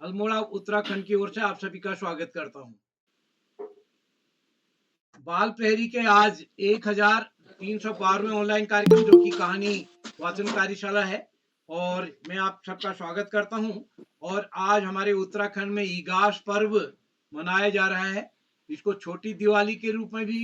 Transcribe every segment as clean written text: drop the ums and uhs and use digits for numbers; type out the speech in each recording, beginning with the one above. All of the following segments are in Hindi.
अल्मोड़ा उत्तराखंड की ओर से आप सभी का स्वागत करता हूं। बाल प्रहरी के आज 1312वें ऑनलाइन कार्यक्रम जो कि कहानी वाचन कार्यशाला है और मैं आप सबका स्वागत करता हूं। और आज हमारे उत्तराखंड में ईगास पर्व मनाया जा रहा है। इसको छोटी दिवाली के रूप में भी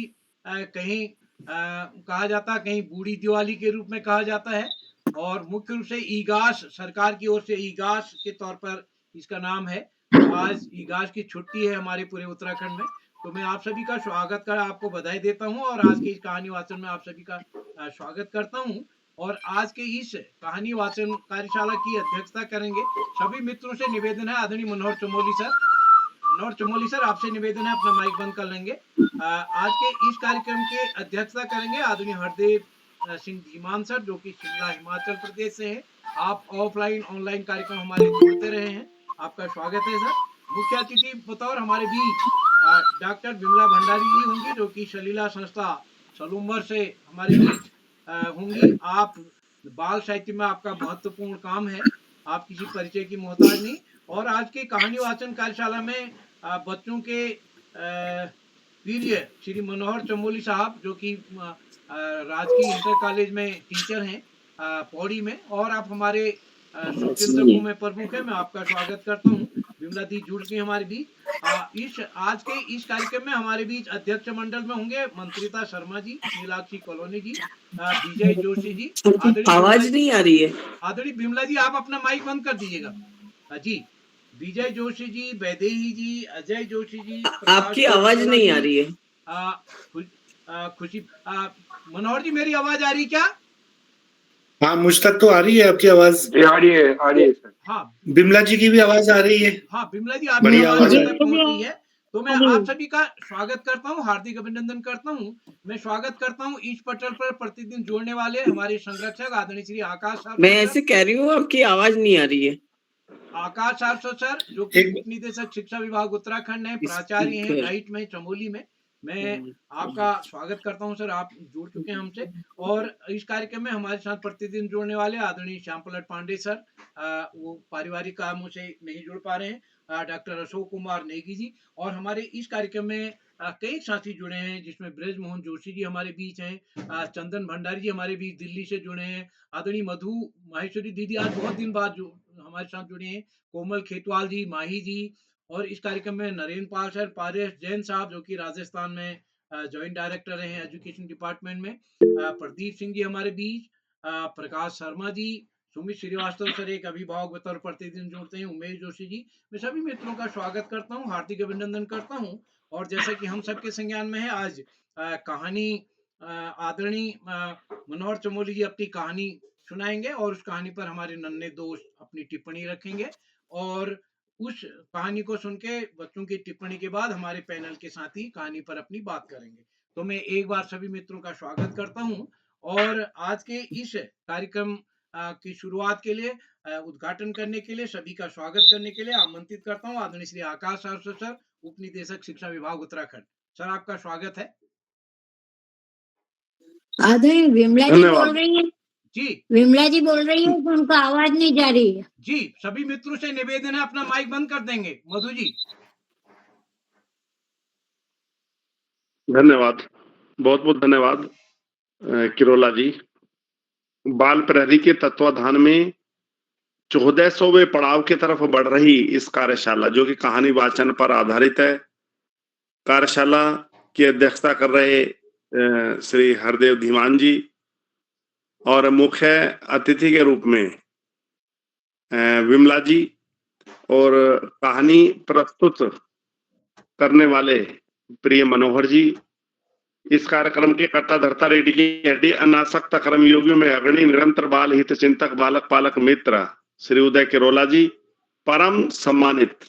कहीं कहा जाता है, कहीं बूढ़ी दिवाली के रूप में कहा जाता है। और मुख्य रूप से ईगास सरकार की ओर से ईगास के तौर पर इसका नाम है। तो आज ईगास की छुट्टी है हमारे पूरे उत्तराखंड में। तो मैं आप सभी का स्वागत कर आपको बधाई देता हूं और आज के इस कहानी वाचन में आप सभी का स्वागत करता हूं। और आज के इस कहानी वाचन कार्यशाला की अध्यक्षता करेंगे सभी मित्रों से निवेदन है आदरणीय मनोहर चमोली सर। मनोहर चमोली सर, आपसे निवेदन है अपना माइक बंद कर लेंगे। आज के इस कार्यक्रम के अध्यक्षता करेंगे आदरणीय हरदेव सिंह धीमान सर, जो कि शिमला हिमाचल प्रदेश से हैं। आप ऑफलाइन ऑनलाइन कार्यक्रम हमारे जोड़ते रहे हैं, आपका स्वागत है सर। मुख्य अतिथि बतौर हमारे बीच डॉक्टर विमला भंडारी जी होंगी, जो कि सलीला संस्था सलूम्बर से हमारे बीच होंगी। आप बाल साहित्य में आपका महत्वपूर्ण काम है, आप किसी परिचय की मोहताज नहीं। और आज के कहानी वाचन कार्यशाला में बच्चों के प्रिय श्री मनोहर चमोली साहब, जो कि राजकीय इंटर कॉलेज में टीचर हैं पौड़ी में, और आप हमारे सुचिंतकों में प्रमुख है। मैं आपका स्वागत करता हूँ। विमला दी जुड़ गई हमारे बीच। इस आज के इस कार्यक्रम में हमारे बीच अध्यक्ष मंडल में होंगे मंत्रिता शर्मा जी, नीलाक्षी कॉलोनी जी, विजय जोशी जी। आवाज नहीं आ रही है। आदरणीय विमला जी, आप अपना माइक बंद कर दीजिएगा जी। विजय जोशी जी, वैदेही जी, अजय जोशी जी, आपकी आवाज नहीं आ रही है। खुशी मनोहर जी, मेरी आवाज आ रही क्या? हाँ, मुझ तक तो आ रही है आपकी आवाज। आ रही है सर। हाँ, बिमला जी की भी आवाज आ रही है। हाँ बिमला जी, आपकी आवाज तक पहुंच रही है। तो मैं आप सभी का स्वागत करता हूँ, हार्दिक अभिनंदन करता हूँ। मैं स्वागत करता हूँ इस पटल पर प्रतिदिन जुड़ने वाले हमारे संरक्षक आदरणीय श्री आकाश साहब। मैं ऐसे कह रही हूँ, आपकी आवाज नहीं आ रही है। आकाश साहब सर, जो कि उप निदेशक शिक्षा विभाग उत्तराखंड है, प्राचार्य हैं डाइट में चमोली में। मैं आपका स्वागत करता हूं सर, आप जुड़ चुके हैं हमसे। और इस कार्यक्रम में हमारे साथ प्रतिदिन जुड़ने वाले आदरणीय श्याम पलट पांडे सर, वो पारिवारिक कामों से नहीं जुड़ पा रहे हैं। डॉक्टर अशोक कुमार नेगी जी। और हमारे इस कार्यक्रम में कई साथी जुड़े हैं, जिसमें ब्रज मोहन जोशी जी हमारे बीच हैं, चंदन भंडारी जी हमारे बीच दिल्ली से जुड़े हैं, आदरणीय मधु माहेश्वरी दीदी आज बहुत दिन बाद जो हमारे साथ जुड़े हैं, कोमल खेतवाल जी, माही जी। और इस कार्यक्रम में नरेंद्र पाल सर, पारेश जैन साहब, जो कि राजस्थान में जॉइंट डायरेक्टर हैं एजुकेशन डिपार्टमेंट में, प्रदीप सिंह जी हमारे बीच, प्रकाश शर्मा जी, सुमित श्रीवास्तव सर एक अभिभावक बतौर प्रतिदिन जुड़ते हैं, उमेश जोशी जी। मैं सभी मित्रों का स्वागत करता हूँ, हार्दिक अभिनंदन करता हूँ। और जैसा कि हम सबके संज्ञान में है, आज कहानी आदरणीय मनोहर चमोली जी अपनी कहानी सुनाएंगे और उस कहानी पर हमारे नन्हे दोस्त अपनी टिप्पणी रखेंगे। और उस कहानी को सुन के बच्चों की टिप्पणी के बाद हमारे पैनल के साथी कहानी पर अपनी बात करेंगे। तो मैं एक बार सभी मित्रों का स्वागत करता हूं। और आज के इस कार्यक्रम की शुरुआत के लिए, उद्घाटन करने के लिए, सभी का स्वागत करने के लिए आमंत्रित करता हूं आदरणीय श्री आकाश सर, उप निदेशक शिक्षा विभाग उत्तराखंड। सर, आपका स्वागत है। आदरणीय विमला जी बोल रही है जी, विमला जी बोल रही है, तो उनका आवाज नहीं जा रही है जी। सभी मित्रों से निवेदन है अपना माइक बंद कर देंगे। मधु जी। धन्यवाद, बहुत बहुत धन्यवाद किरोला जी। बाल प्रहरी के तत्वाधान में 1400वें पड़ाव की तरफ बढ़ रही इस कार्यशाला, जो कि कहानी वाचन पर आधारित है, कार्यशाला की अध्यक्षता कर रहे श्री हरदेव धीमान जी, और मुख्य अतिथि के रूप में विमला जी, और कहानी प्रस्तुत करने वाले प्रिय मनोहर जी। इस कार्यक्रम के कर्ता धर्ता रेडी की हड्डी अनासक्त कर्मयोगियों में अग्रणी निरंतर बाल हित चिंतक बालक पालक मित्र श्री उदय किरोला जी, परम सम्मानित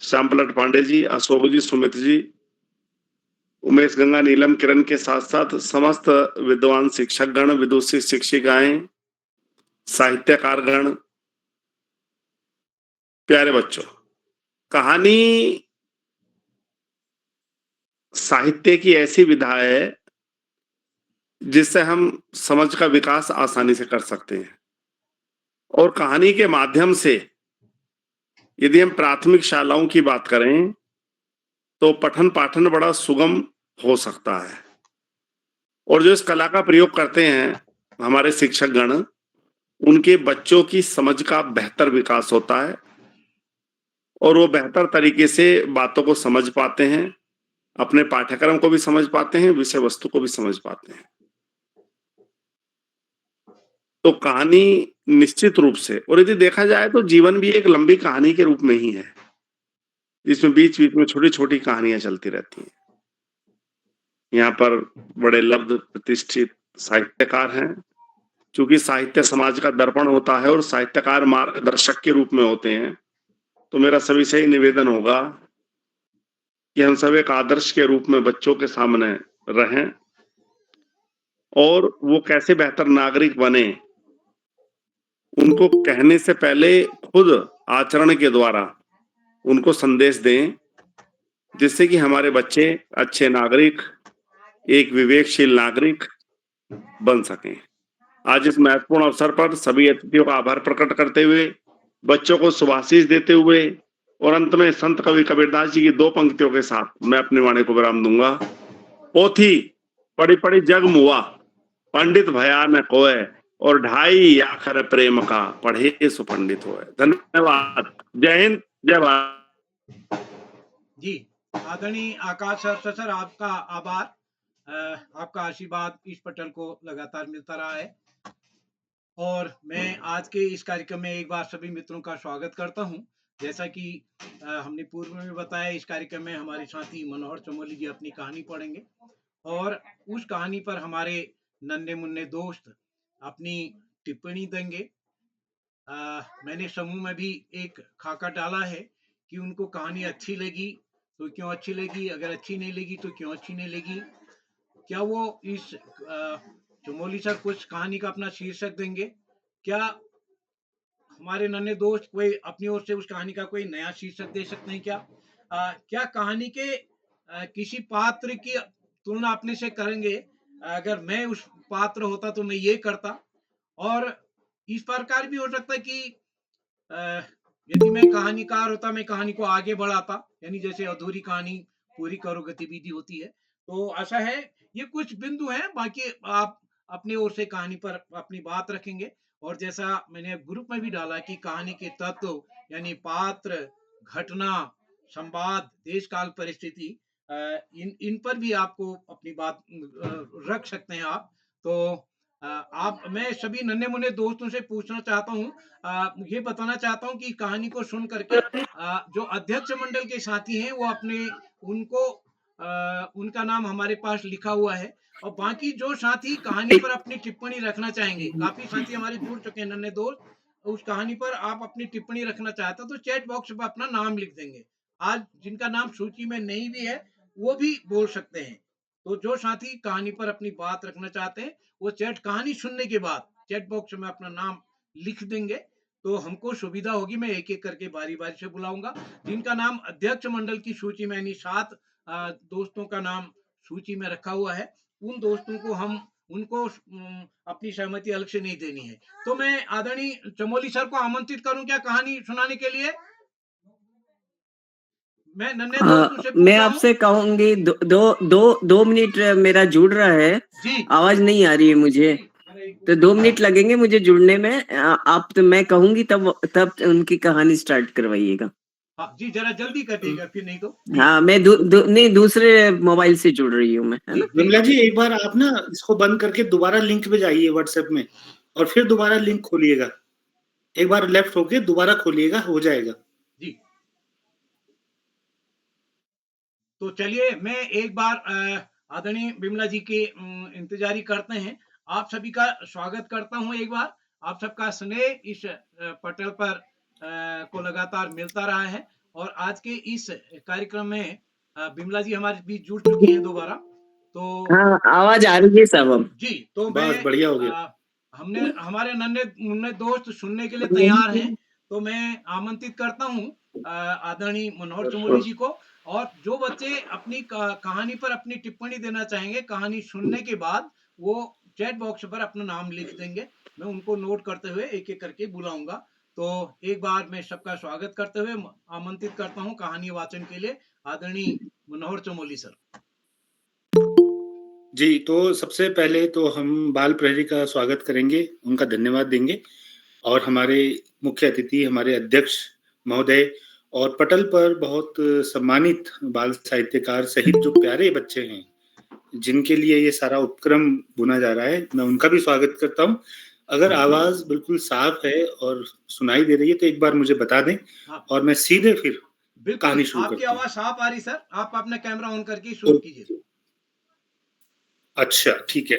श्याम पलट पांडे जी, अशोक जी, सुमित जी, उमेश गंगा, नीलम, किरण के साथ साथ समस्त विद्वान शिक्षक गण, विदुषी शिक्षिकाएं, साहित्यकार गण, प्यारे बच्चों, कहानी साहित्य की ऐसी विधा है जिससे हम समझ का विकास आसानी से कर सकते हैं। और कहानी के माध्यम से यदि हम प्राथमिक शालाओं की बात करें तो पठन पाठन बड़ा सुगम हो सकता है, और जो इस कला का प्रयोग करते हैं हमारे शिक्षक गण, उनके बच्चों की समझ का बेहतर विकास होता है और वो बेहतर तरीके से बातों को समझ पाते हैं, अपने पाठ्यक्रम को भी समझ पाते हैं, विषय वस्तु को भी समझ पाते हैं। तो कहानी निश्चित रूप से, और यदि देखा जाए तो जीवन भी एक लंबी कहानी के रूप में ही है, जिसमें बीच बीच में छोटी छोटी कहानियां चलती रहती हैं। यहाँ पर बड़े लब्ध प्रतिष्ठित साहित्यकार हैं। चूंकि साहित्य समाज का दर्पण होता है और साहित्यकार मार्गदर्शक के रूप में होते हैं, तो मेरा सभी से ही निवेदन होगा कि हम सब एक आदर्श के रूप में बच्चों के सामने रहें और वो कैसे बेहतर नागरिक बने, उनको कहने से पहले खुद आचरण के द्वारा उनको संदेश दें, जिससे कि हमारे बच्चे अच्छे नागरिक, एक विवेकशील नागरिक बन सकें। आज इस महत्वपूर्ण अवसर पर सभी अतिथियों का आभार प्रकट करते हुए, बच्चों को शुभाशीष देते हुए और अंत में संत कवि कबीरदास जी की 2 पंक्तियों के साथ मैं अपनी वाणी को विराम दूंगा। पोथी पढ़ी पढ़ी जग मुआ, पंडित भया न कोय, और 2.5 आखर प्रेम का, पढ़े सो पंडित होए। धन्यवाद। जय हिंद, जय भारत। जी, आदरणीय आकाश सर, आपका आभार। आपका आशीर्वाद इस पटल को लगातार मिलता रहा है, और मैं आज के इस कार्यक्रम में एक बार सभी मित्रों का स्वागत करता हूं। जैसा कि हमने पूर्व में बताया, इस कार्यक्रम में हमारे साथी मनोहर चमोली जी अपनी कहानी पढ़ेंगे, और उस कहानी पर हमारे नन्हे मुन्ने दोस्त अपनी टिप्पणी देंगे। मैंने समूह में भी एक खाका डाला है कि उनको कहानी अच्छी लगी तो क्यों अच्छी लगी, अगर अच्छी नहीं लगी तो क्यों अच्छी नहीं लगी। क्या वो इस चमोली सर कुछ कहानी का अपना शीर्षक देंगे, क्या हमारे नन्हे दोस्त कोई अपनी ओर से उस कहानी का कोई नया शीर्षक दे सकते हैं क्या? क्या कहानी के किसी पात्र की तुलना अपने से करेंगे, अगर मैं उस पात्र होता तो मैं ये करता। और इस प्रकार भी हो सकता है कि यदि मैं कहानीकार होता, मैं कहानी को आगे बढ़ाता, यानी जैसे अधूरी कहानी पूरी करो गतिविधि होती है। तो आशा है ये कुछ बिंदु हैं, बाकी आप अपनी ओर से कहानी पर अपनी बात रखेंगे। और जैसा मैंने ग्रुप में भी डाला कि कहानी के तत्व यानी पात्र, घटना, संवाद, देश काल परिस्थिति, इन पर भी आपको अपनी बात रख सकते हैं आप। तो आप, मैं सभी नन्हे मुन्ने दोस्तों से पूछना चाहता हूँ, ये बताना चाहता हूँ कि कहानी को सुन करके जो अध्यक्ष मंडल के साथी हैं वो अपने उनको उनका नाम हमारे पास लिखा हुआ है, और बाकी जो साथी कहानी पर अपनी टिप्पणी रखना चाहेंगे, काफी साथी हमारे जुड़ चुके हैं नन्हे दोस्त, उस कहानी पर आप अपनी टिप्पणी रखना चाहते हो तो चैट बॉक्स में अपना नाम लिख देंगे। आज जिनका नाम सूची में नहीं भी है वो भी बोल सकते हैं। तो जो साथी कहानी पर अपनी बात रखना चाहते हैं वो कहानी सुनने के बाद चैट बॉक्स में अपना नाम लिख देंगे, तो हमको सुविधा होगी। मैं एक एक करके बारी बारी से बुलाऊंगा। जिनका नाम अध्यक्ष मंडल की सूची में, यानी 7 दोस्तों का नाम सूची में रखा हुआ है, उन दोस्तों को हम उनको अपनी सहमति अलग से नहीं देनी है। तो मैं आदरणीय चमोली सर को आमंत्रित करूं क्या कहानी सुनाने के लिए? मैं नन्हे दोस्तों से मैं आपसे कहूंगी 2 मिनट मेरा जुड़ रहा है जी, आवाज नहीं आ रही है मुझे, तो 2 मिनट लगेंगे मुझे जुड़ने में। आप तो मैं कहूंगी तब उनकी कहानी स्टार्ट करवाइएगा। हाँ जी, जरा जल्दी करिएगा, फिर नहीं तो। हाँ, मैं नहीं, दूसरे मोबाइल से जुड़ रही हूँ मैं, है ना। विमला जी, एक बार आप ना इसको बंद करके दोबारा लिंक पे जाइए व्हाट्सएप में, और फिर दोबारा लिंक खोलिएगा। एक बार लेफ्ट होके दोबारा खोलिएगा, हो जाएगा जी। तो चलिए, मैं एक बार आदरणीय बिमला जी के इंतजारी करते हैं। आप सभी का स्वागत करता हूं एक बार। आप सबका स्नेह इस पटल पर को लगातार मिलता रहा है, और आज के इस कार्यक्रम में बिमला जी हमारे बीच जुड़ चुकी हैं दोबारा। तो हाँ, आवाज आ रही है सब अब। जी, तो बस बढ़िया हो गया। हमने हमारे नन्हे मुन्ने दोस्त सुनने के लिए तैयार हैं, तो मैं आमंत्रित करता हूं आदरणीय मनोहर चमोली जी को। और जो बच्चे अपनी कहानी पर अपनी टिप्पणी देना चाहेंगे, कहानी सुनने के बाद वो चैट बॉक्स पर अपना नाम लिख देंगे। मैं उनको नोट करते हुए एक एक करके बुलाऊंगा। तो एक बार मैं सबका स्वागत करते हुए आमंत्रित करता हूं कहानी वाचन के लिए आदरणीय मनोहर चमोली सर। जी, तो सबसे पहले तो हम बाल प्रहरी का स्वागत करेंगे, उनका धन्यवाद देंगे और हमारे मुख्य अतिथि, हमारे अध्यक्ष महोदय और पटल पर बहुत सम्मानित बाल साहित्यकार सहित जो प्यारे बच्चे हैं, जिनके लिए ये सारा उपक्रम बुना जा रहा है, मैं उनका भी स्वागत करता हूँ। अगर आवाज बिल्कुल साफ है और सुनाई दे रही है तो एक बार मुझे बता दें और मैं सीधे फिर कहानी बिल्कुल शुरू आपकी करता हूँ। आवाज साफ आ रही सर, आप अपना कैमरा ऑन करके शुरू कीजिए। अच्छा, ठीक है।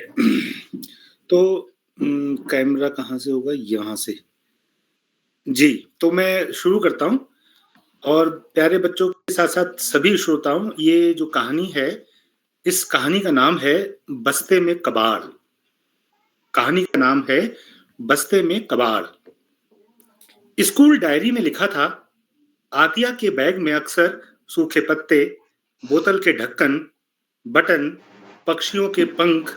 तो कैमरा कहाँ से होगा? यहाँ से। जी, तो मैं शुरू करता हूँ और प्यारे बच्चों के साथ-साथ सभी श्रोताओं, ये जो कहानी है, इस कहानी का नाम है बस्ते में कबाड़। कहानी का नाम है बस्ते में कबाड़। स्कूल डायरी में लिखा था, आतिया के बैग में अक्सर सूखे पत्ते, बोतल के ढक्कन, बटन, पक्षियों के पंख,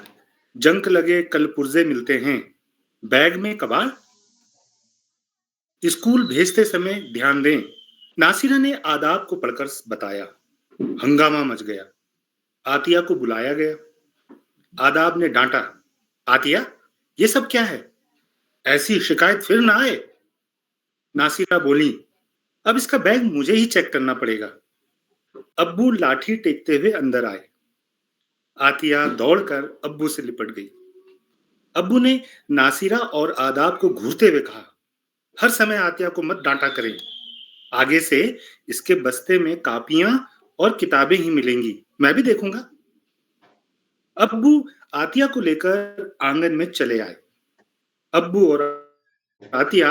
जंक लगे कलपुर्जे मिलते हैं। बैग में कबाड़? स्कूल भेजते समय ध्यान दें। नासिरा ने आदाब को पढ़कर बताया। हंगामा मच गया। आतिया को बुलाया गया। आदाब ने डांटा, आतिया, ये सब क्या है? ऐसी शिकायत फिर ना आए। नासिरा बोली, अब इसका बैग मुझे ही चेक करना पड़ेगा। अब्बू लाठी टेकते हुए अंदर आए। आतिया दौड़कर अब्बू से लिपट गई। अब्बू ने नासिरा और आदाब को घूरते हुए कहा, हर समय आतिया को मत डांटा करें। आगे से इसके बस्ते में कापियां और किताबें ही मिलेंगी, मैं भी देखूंगा। अब्बू आतिया को लेकर आंगन में चले आए। अब्बू और आतिया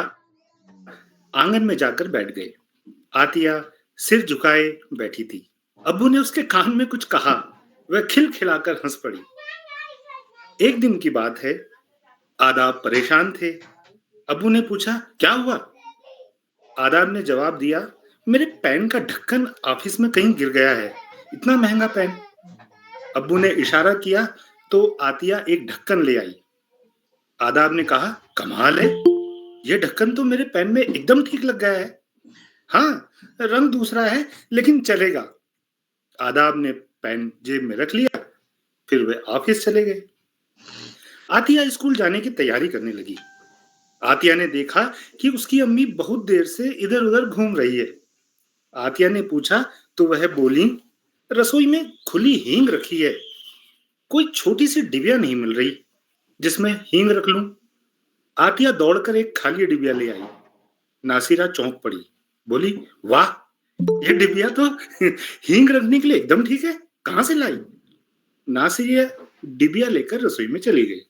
आंगन में जाकर बैठ गए। आतिया सिर झुकाए बैठी थी। अब्बू ने उसके कान में कुछ कहा। वह खिलखिलाकर हंस पड़ी। एक दिन की बात है, आदाब परेशान थे। अब्बू ने पूछा, क्या हुआ? आदाब ने जवाब दिया, मेरे पेन का ढक्कन ऑफिस में कहीं गिर गया है, इतना महंगा पेन। अब्बू ने इशारा किया तो आतिया एक ढक्कन ले आई। आदाब ने कहा, कमाल है, यह ढक्कन तो मेरे पेन में एकदम ठीक लग गया है। हाँ, रंग दूसरा है लेकिन चलेगा। आदाब ने पेन जेब में रख लिया, फिर वे ऑफिस चले गए। आतिया स्कूल जाने की तैयारी करने लगी। आतिया ने देखा कि उसकी अम्मी बहुत देर से इधर उधर घूम रही है। आतिया ने पूछा तो वह बोली, रसोई में खुली हींग रखी है, कोई छोटी सी डिबिया नहीं मिल रही जिसमें हींग रख लूं। आतिया दौड़कर एक खाली डिबिया ले आई। नासिरा चौंक पड़ी, बोली, वाह, ये डिबिया तो हींग रखने के लिए एकदम ठीक है, कहां से लाई? नासिरा डिबिया लेकर रसोई में चली गई।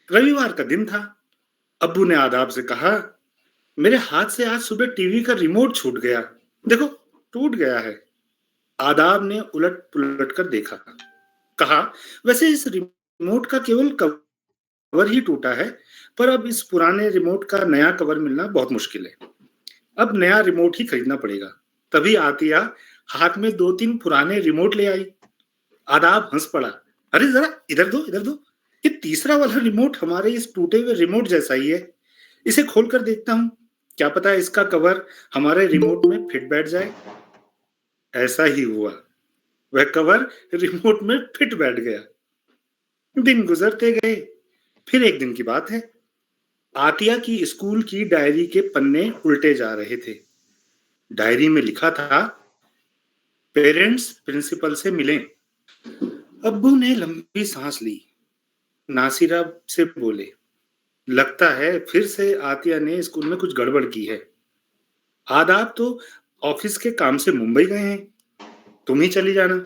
रविवार का दिन था। अब्बू ने आदाब से कहा, मेरे हाथ से आज सुबह टीवी का रिमोट छूट गया, देखो टूट गया है। आदाब ने उलट पुलट कर देखा। कहा, वैसे इस रिमोट का केवल कवर ही टूटा है, पर अब इस पुराने रिमोट का नया कवर मिलना बहुत मुश्किल है। अब नया रिमोट ही खरीदना पड़ेगा। तभी आतिया हाथ में 2-3 पुराने रिमोट ले आई। आदाब हंस पड़ा, अरे जरा इधर दो, इधर दो, ये तीसरा वाला रिमोट हमारे इस टूटे हुए रिमोट जैसा ही है, इसे खोलकर देखता हूं, क्या पता इसका कवर हमारे रिमोट में फिट बैठ जाए। ऐसा ही हुआ, वह कवर रिमोट में फिट बैठ गया। दिन गुजरते गए। फिर एक दिन की बात है, आतिया की स्कूल की डायरी के पन्ने उल्टे जा रहे थे। डायरी में लिखा था, पेरेंट्स प्रिंसिपल से मिलें। अब्बू ने लंबी सांस ली। नासिरा से बोले, लगता है फिर से आतिया ने स्कूल में कुछ गड़बड़ की है। आदाब तो ऑफिस के काम से मुंबई गए हैं, तुम ही चली जाना।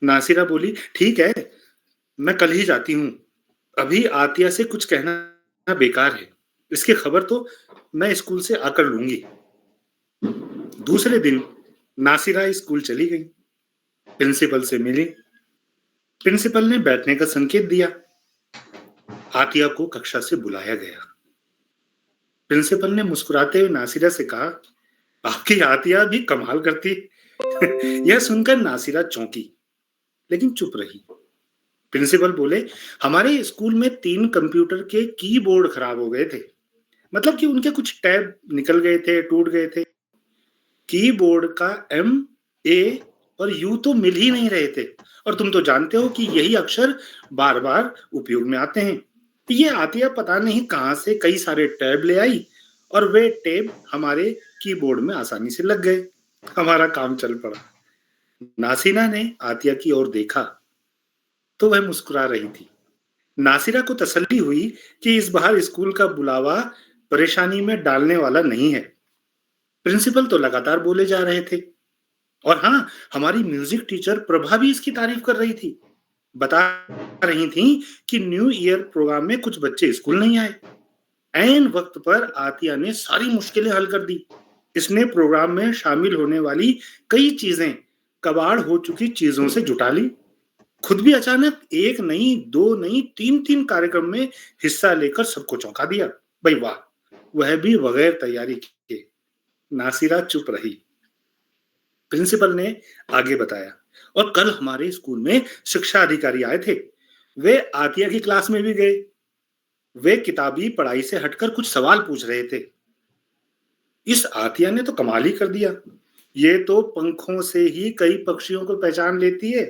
नासिरा बोली, ठीक है, मैं कल ही जाती हूँ, अभी आतिया से कुछ कहना बेकार है, इसकी खबर तो मैं स्कूल से आकर लूंगी। दूसरे दिन नासिरा स्कूल चली गई, प्रिंसिपल से मिली। प्रिंसिपल ने बैठने का संकेत दिया। आतिया को कक्षा से बुलाया गया। प्रिंसिपल ने मुस्कुराते हुए नासिरा से कहा, आपकी आतिया भी कमाल करती। यह सुनकर नासिरा चौंकी, लेकिन चुप रही। प्रिंसिपल बोले, हमारे स्कूल में 3 कंप्यूटर के कीबोर्ड खराब हो गए थे, मतलब कि उनके कुछ टैब निकल गए थे, टूट गए थे। कीबोर्ड का एम, ए और यू तो मिल ही नहीं रहे थे, और तुम तो जानते हो कि यही अक्षर बार बार उपयोग में आते हैं। ये आतिया पता नहीं कहां से कई सारे टैब ले आई, और वे टैब हमारे कीबोर्ड में आसानी से लग गए। हमारा काम चल पड़ा। नासिरा ने आतिया की ओर देखा तो वह मुस्कुरा रही थी। नासिरा को तसल्ली हुई कि इस बार स्कूल का बुलावा परेशानी में डालने वाला नहीं है। प्रिंसिपल तो लगातार बोले जा रहे थे, और हाँ, हमारी म्यूजिक टीचर प्रभा भी इसकी तारीफ कर रही थी। बता रही थी कि न्यू ईयर प्रोग्राम में कुछ बच्चे स्कूल नहीं आए। ऐन वक्त पर आतिया ने सारी मुश्किलें हल कर दी। इसने प्रोग्राम में शामिल होने वाली कई चीजें कबाड़ हो चुकी चीजों से जुटा ली। खुद भी अचानक एक नहीं, दो नहीं, तीन कार्यक्रम में हिस्सा लेकर सबको चौंका दिया। भाई वाह, वह भी बगैर तैयारी के। नासिरा चुप रही। प्रिंसिपल ने आगे बताया, और कल हमारे स्कूल में शिक्षा अधिकारी आए थे। वे आतिया की क्लास में भी गए। वे किताबी पढ़ाई से हटकर कुछ सवाल पूछ रहे थे। इस आतिया ने तो कमाल ही कर दिया। ये तो पंखों से ही कई पक्षियों को पहचान लेती है,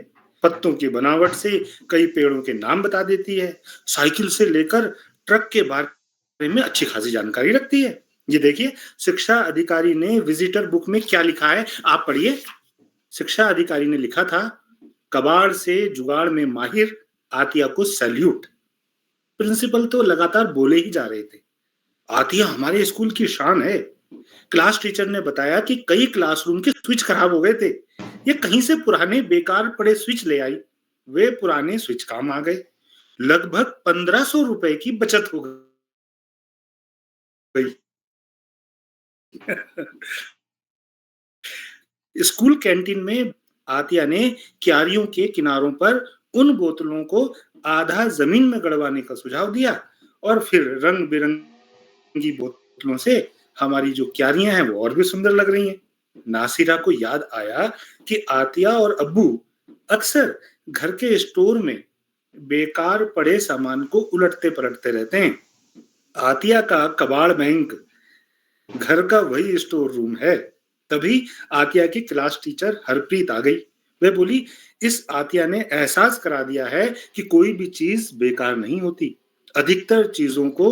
पत्तों की बनावट से कई पेड़ों के नाम बता देती है, साइकिल से लेकर ट्रक के बारे में अच्छी खासी जानकारी रखती है। ये देखिए, शिक्षा अधिकारी ने विजिटर बुक में क्या लिखा है, आप पढ़िए। शिक्षा अधिकारी ने लिखा था, कबाड़ से जुगाड़ में माहिर आतिया को सैल्यूट। प्रिंसिपल तो लगातार बोले ही जा रहे थे। आतिया हमारे स्कूल की शान है। क्लास टीचर ने बताया कि कई क्लासरूम के स्विच खराब हो गए थे। ये कहीं से पुराने बेकार पड़े स्विच ले आई। वे पुराने स्विच काम आ गए। लगभग 1500 रुपए की बचत हो गई। स्कूल कैंटीन में आतिया ने क्यारियों के किनारों पर उन बोतलों को आधा जमीन में गड़वाने का सुझाव दिया, और फिर रंग बिरंगी बोतलों से हमारी जो क्यारियां हैं वो और भी सुंदर लग रही हैं। नासिरा को याद आया कि आतिया और अब्बू अक्सर घर के स्टोर में बेकार पड़े सामान को उलटते पलटते रहते हैं। आतिया का कबाड़ बैंक घर का वही स्टोर रूम है। तभी आतिया की क्लास टीचर हरप्रीत आ गई। वह बोली, इस आतिया ने एहसास करा दिया है कि कोई भी चीज बेकार नहीं होती। अधिकतर चीजों को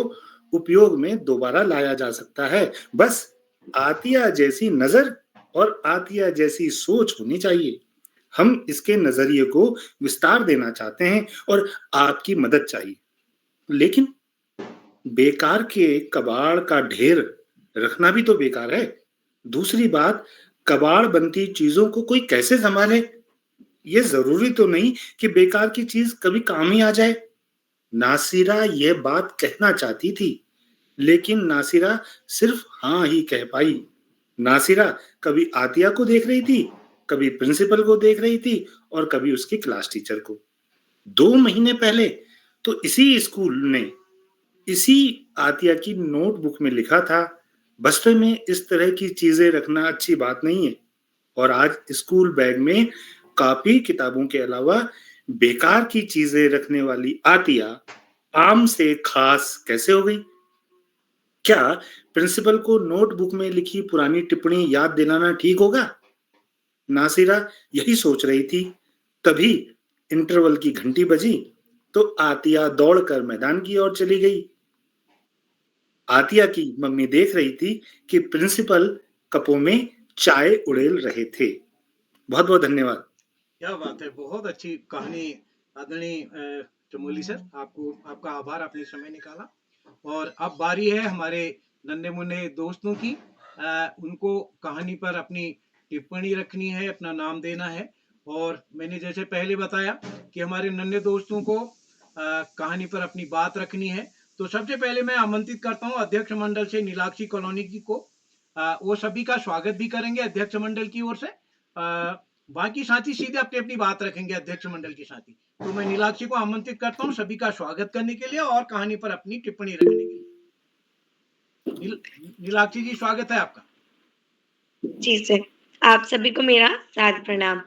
उपयोग में दोबारा लाया जा सकता है। बस आतिया जैसी नजर और आतिया जैसी सोच होनी चाहिए। हम इसके नजरिए को विस्तार देना चाहते हैं और आपकी मदद चाहिए। लेकिन बेकार के कबाड़ का ढेर रखना भी तो बेकार है। दूसरी बात, कबाड़ बनती चीजों को कोई कैसे संभाले? ये जरूरी तो नहीं कि बेकार की चीज कभी काम ही आ जाए। नासिरा ये बात कहना चाहती थी, लेकिन नासिरा सिर्फ हाँ ही कह पाई। नासिरा कभी आतिया को देख रही थी, कभी प्रिंसिपल को देख रही थी, और कभी उसकी क्लास टीचर को। 2 महीने पहले तो इसी स्कूल ने इसी आतिया की नोटबुक में लिखा था, बस्ते में इस तरह की चीजें रखना अच्छी बात नहीं है। और आज स्कूल बैग में कॉपी किताबों के अलावा बेकार की चीजें रखने वाली आतिया आम से खास कैसे हो गई? क्या प्रिंसिपल को नोटबुक में लिखी पुरानी टिप्पणी याद दिलाना ठीक होगा? नासिरा यही सोच रही थी। तभी इंटरवल की घंटी बजी तो आतिया दौड़कर मैदान की ओर चली गई। आतिया की मम्मी देख रही थी कि प्रिंसिपल कपों में चाय उड़ेल रहे थे। बहुत बहुत धन्यवाद। क्या बात है, बहुत अच्छी कहानी आदरणीय चमोली सर, आपका आभार, आपने समय निकाला। और अब बारी है हमारे नन्हे मुन्ने दोस्तों की। उनको कहानी पर अपनी टिप्पणी रखनी है, अपना नाम देना है। और मैंने जैसे पहले बताया कि हमारे नन्हे दोस्तों को कहानी पर अपनी बात रखनी है। तो सबसे पहले मैं आमंत्रित करता हूं अध्यक्ष मंडल से नीलाक्षी कॉलोनी की को। वो सभी का स्वागत भी करेंगे अध्यक्ष मंडल की ओर से। बाकी साथी सीधे अपनी अपनी बात रखेंगे अध्यक्ष मंडल के साथी। तो मैं नीलाक्षी को आमंत्रित करता हूं सभी का स्वागत करने के लिए और कहानी पर अपनी टिप्पणी रखने के लिए। नीलाक्षी जी, स्वागत है आपका। जी सर, आप सभी को मेरा सादर प्रणाम।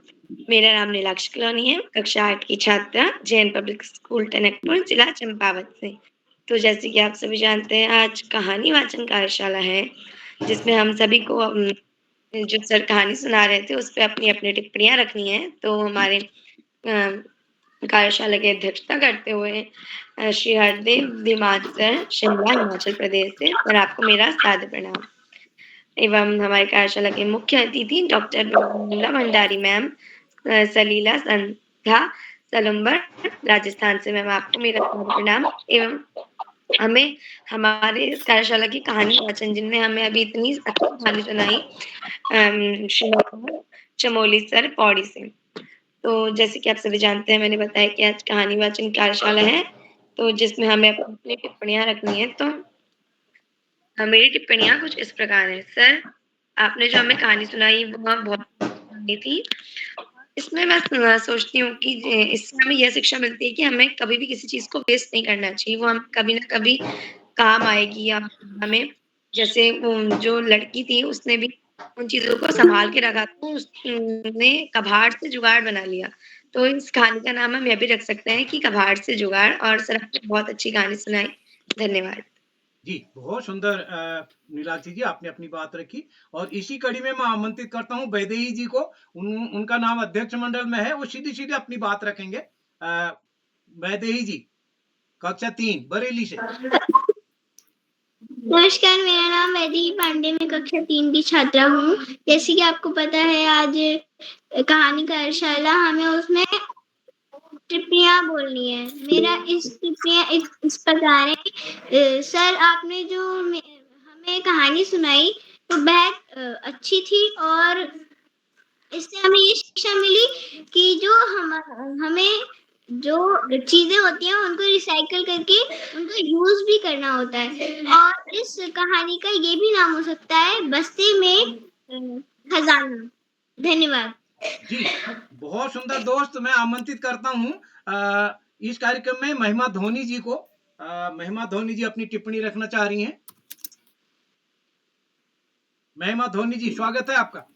मेरा नाम नीलाक्षी कॉलोनी है, कक्षा 8 की छात्रा, जैन पब्लिक स्कूल टनकपुर, जिला चंपावत से। तो जैसे कि आप सभी जानते हैं, आज कहानी वाचन कार्यशाला है, जिसमें हम सभी को जो सर कहानी सुना रहे थे, उस पे अपनी-अपनी टिप्पणियाँ रखनी है। तो हमारे कार्यशाला की अध्यक्षता करते हुए श्री हरदेव धीमान सर, शिमला, हिमाचल प्रदेश से, सर आपको मेरा सादर प्रणाम। एवं हमारे कार्यशाला के मुख्य अतिथि डॉक्टर बिमला भंडारी मैम, सलीला संध्या, सलुम्बर, राजस्थान से। मैम आपको मेरा सादर प्रणाम। एवं हमें हमारे इस कार्यशाला की कहानी वाचन, जिनने हमें अभी इतनी अच्छी कहानी सुनाई, श्री चमोली सर, पौड़ी से। तो जैसे कि आप सभी जानते हैं, मैंने बताया कि आज कहानी वाचन कार्यशाला है, तो जिसमें हमें अपनी टिप्पणियाँ रखनी है। तो मेरी टिप्पणियाँ कुछ इस प्रकार हैं। सर, आपने जो हमें कहानी सुनाई, वह बहुत कहानी थी। इसमें मैं सोचती हूँ कि इससे हमें यह शिक्षा मिलती है कि हमें कभी भी किसी चीज़ को वेस्ट नहीं करना चाहिए। वो हम कभी न कभी काम आएगी, या हमें, जैसे जो लड़की थी, उसने भी उन चीज़ों को सँभाल के रखा, तो उसने कबाड़ से जुगाड़ बना लिया। तो इस कहानी का नाम हम यह भी रख सकते हैं कि कबाड़ से जुगाड़। और सर, आपने बहुत अच्छी कहानी सुनाई। धन्यवाद। जी, बहुत सुंदर नीलाक्षी जी, आपने अपनी बात रखी। और इसी कड़ी में मैं आमंत्रित करता हूँ वैदेही जी को। उनका नाम अध्यक्ष मंडल में है, वो सीधी-सीधी अपनी बात रखेंगे। वैदेही जी, कक्षा 3 बरेली से। नमस्कार, मेरा नाम वैदेही पांडे, मैं कक्षा 3 की छात्रा हूँ। जैसे कि आपको पता है, आज कहानी कार्यशाला, हमें उसमें टिप्पणियाँ बोलनी है। मेरा इस टिप्पणियाँ इस प्रकार है। सर, आपने जो हमें कहानी सुनाई, तो बेहद अच्छी थी, और इससे हमें ये शिक्षा मिली कि जो हमें जो चीजें होती हैं, उनको रिसाइकल करके उनको यूज भी करना होता है। और इस कहानी का ये भी नाम हो सकता है, बस्ती में खजाना। धन्यवाद। जी, बहुत सुंदर दोस्त। मैं आमंत्रित करता हूँ इस कार्यक्रम में महिमा धोनी जी को। महिमा धोनी जी अपनी टिप्पणी रखना चाह रही हैं। महिमा धोनी जी, स्वागत है आपका।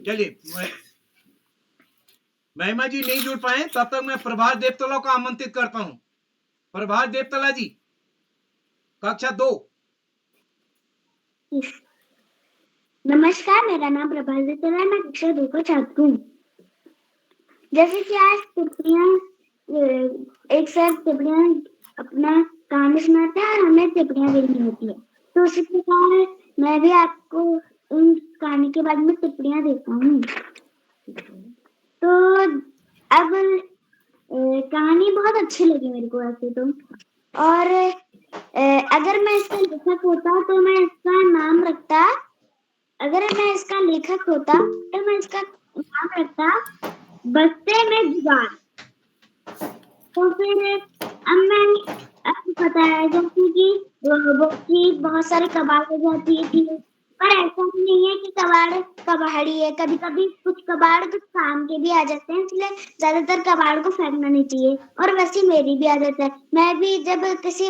चलिए, महिमा जी नहीं जुड़ पाए, तब तक मैं प्रभास देवतला को आमंत्रित करता हूँ। प्रभास देवतला जी, कक्षा 2। नमस्कार, मेरा नाम प्रभास देवतला है, मैं कक्षा 2 का छात्र हूँ। जैसे कि आज टिप्पणियाँ, एक सर टिप्पणियाँ अपना कहानी सुनाते हैं और हमें टिप्पणियाँ देनी होती है। तो उसी प्रकार मैं भी आपको उन कहानी के बारे में टिप्पणियाँ देता हूँ। तो अब कहानी बहुत अच्छी लगी मेरे को वैसे तो। और अगर मैं इसका लेखक होता, तो मैं इसका नाम रखता, अगर मैं इसका लेखक होता, तो मैं इसका नाम रखता बस्ते में जुगाड़। तो फिर आपको पता है, जैसे कि बहुत सारे कबाड़ हो जाती थी, पर ऐसा नहीं है कि कबाड़ कबाड़ी है। कभी कभी कुछ कबाड़ कुछ काम के भी आ जाते हैं, इसलिए ज्यादातर कबाड़ को फेंकना नहीं चाहिए। और वैसे मेरी भी आदत है, मैं भी जब किसी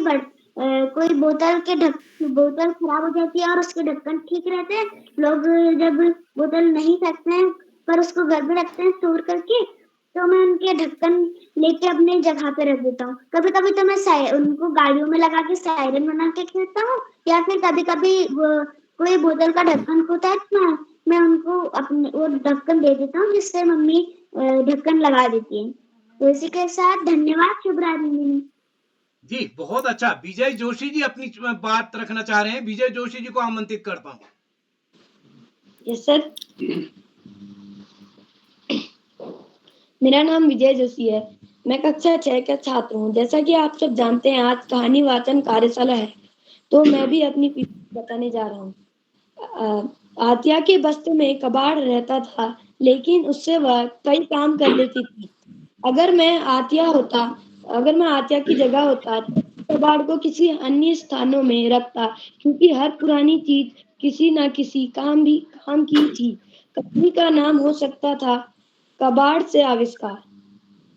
कोई बोतल खराब हो जाती है और उसके ढक्कन ठीक रहते हैं, लोग जब बोतल नहीं फेंकते हैं पर उसको घर में रखते हैं स्टोर करके, तो मैं उनके ढक्कन लेके अपने जगह पे रख देता हूँ। कभी कभी तो मैं उनको गाड़ियों में लगा के सायरन बना के खेलता हूँ, या फिर कभी कभी कोई बोतल का ढक्कन होता है, तो मैं उनको अपने वो ढक्कन दे देता हूँ, जिससे मम्मी ढक्कन लगा देती है। तो इसी के साथ धन्यवाद। शुभ रात्रि। जी, बहुत अच्छा। विजय जोशी जी अपनी बात रखना चाह रहे हैं। विजय जोशी जी को आमंत्रित करता हूँ। यस सर, मेरा नाम विजय जोशी है, मैं कक्षा 6 का छात्र हूँ। जैसा कि आप सब जानते हैं, आज कहानी वाचन कार्यशाला है, तो मैं भी अपनी बताने जा रहा हूँ। आतिया के बस्ते में कबाड़ रहता था, लेकिन उससे वह कई काम कर लेती थी। अगर मैं आतिया की जगह होता, तो कबाड़ को किसी अन्य स्थानों में रखता, क्योंकि हर पुरानी चीज किसी न किसी काम की थी। कहानी का नाम हो सकता था कबाड़ से आविष्कार।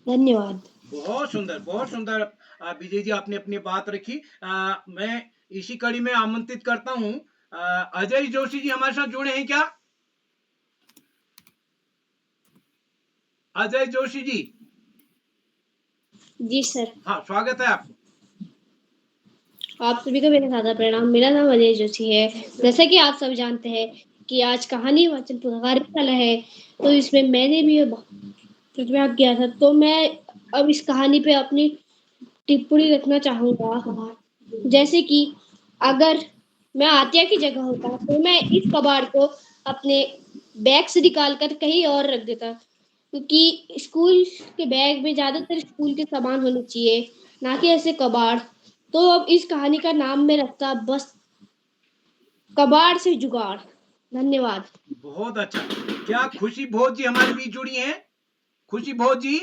धन्यवाद। बहुत सुंदर, बहुत सुंदर। विजय जी, आपने अपनी बात रखी। मैं इसी कड़ी में आमंत्रित करता हूँ अजय जोशी जी, हमारे साथ जुड़े हैं क्या? अजय जोशी जी, जी सर, हाँ, स्वागत है आपको। आप सभी को मेरा सादर प्रणाम। मेरा नाम अजय जोशी है। जैसा कि आप सब जानते हैं कि आज कहानी वाचन कार्यशाला है, तो इसमें मैंने भी प्रतिभाग किया था। तो मैं अब इस कहानी पे अपनी टिप्पणी रखना चाहूँगा। जैसे कि अगर मैं आत्या की जगह होता, तो मैं इस कबाड़ को अपने बैग से निकाल कर कहीं और रख देता, क्योंकि स्कूल के बैग में ज़्यादातर स्कूल के सामान होने चाहिए, ना कि ऐसे कबाड़। तो अब इस कहानी का नाम मैं रखता बस कबाड़ से जुगाड़। धन्यवाद। बहुत अच्छा। क्या खुशी भोज जी हमारे बीच जुड़ी हैं? खुशी भोज जी,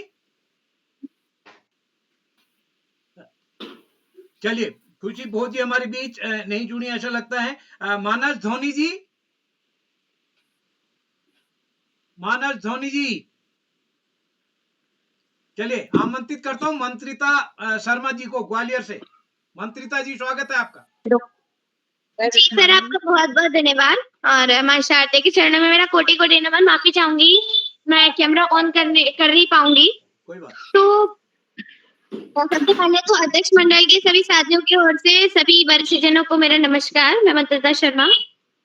चलिए, खुशी भोज जी हमारे बीच नहीं जुड़ी ऐसा लगता है। मानस धोनी जी, मानस धोनी जी, चलिए आमंत्रित करता हूँ मंत्रिता शर्मा जी को ग्वालियर से। मंत्रिता जी, स्वागत है आपका। जी सर, आपका बहुत बहुत धन्यवाद। और माँ शारदा के चरणों में मेरा कोटि कोटि नमन। माफी चाहूंगी, मैं कैमरा ऑन कर नहीं पाऊंगी। कोई बात। तो सबसे पहले तो अध्यक्ष मंडल के सभी साथियों की ओर से सभी वरिष्ठजनों को मेरा नमस्कार। मैं मंत्रिता शर्मा।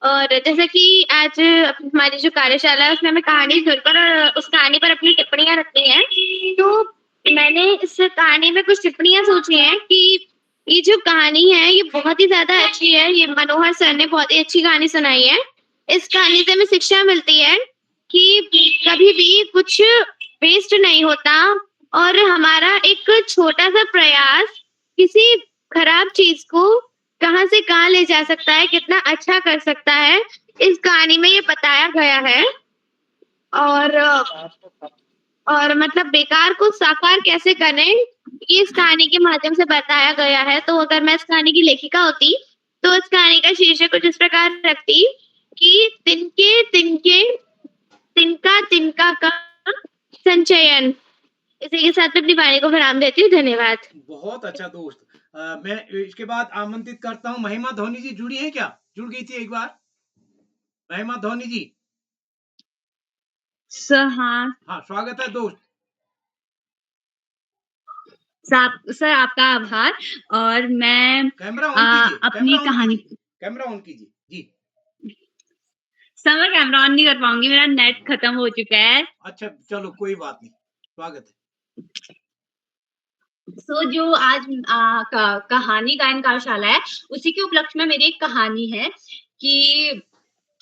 और जैसा कि आज हमारी जो कार्यशाला है उसमें हमें कहानी सुनकर और उस कहानी पर अपनी टिप्पणियां रखनी है, तो मैंने इस कहानी में कुछ टिप्पणियां सोची हैं कि ये जो कहानी है ये बहुत ही ज्यादा अच्छी है। ये मनोहर सर ने बहुत ही अच्छी कहानी सुनाई है। इस कहानी से हमें शिक्षा मिलती है कि कभी भी कुछ वेस्ट नहीं होता, और हमारा एक छोटा सा प्रयास किसी खराब चीज को कहाँ से कहाँ ले जा सकता है, कितना अच्छा कर सकता है, इस कहानी में ये बताया गया है। और मतलब बेकार को साकार कैसे करें, ये इस कहानी के माध्यम से बताया गया है। तो अगर मैं इस कहानी की लेखिका होती तो इस कहानी का शीर्षक कुछ इस प्रकार रखती कि तिनके तिनके तिनका तिनका का संचयन। इसी के साथ अपनी वाणी को विराम देती हूँ। धन्यवाद। बहुत अच्छा दोस्त। मैं इसके बाद आमंत्रित करता हूँ महिमा धोनी जी, जुड़ी है क्या? जुड़ गई थी एक बार महिमा धोनी जी। सर हाँ हाँ, स्वागत है दोस्त। सर आपका आभार। और मैं कैमरा ऑन कीजिए, अपनी कहानी कैमरा ऑन कीजिए जी। सर मैं कैमरा ऑन नहीं कर पाऊंगी, मेरा नेट खत्म हो चुका है। अच्छा, चलो कोई बात नहीं, स्वागत है। सो जो आज कहानी गायन कार्यशाला है उसी के उपलक्ष्य में मेरी एक कहानी है कि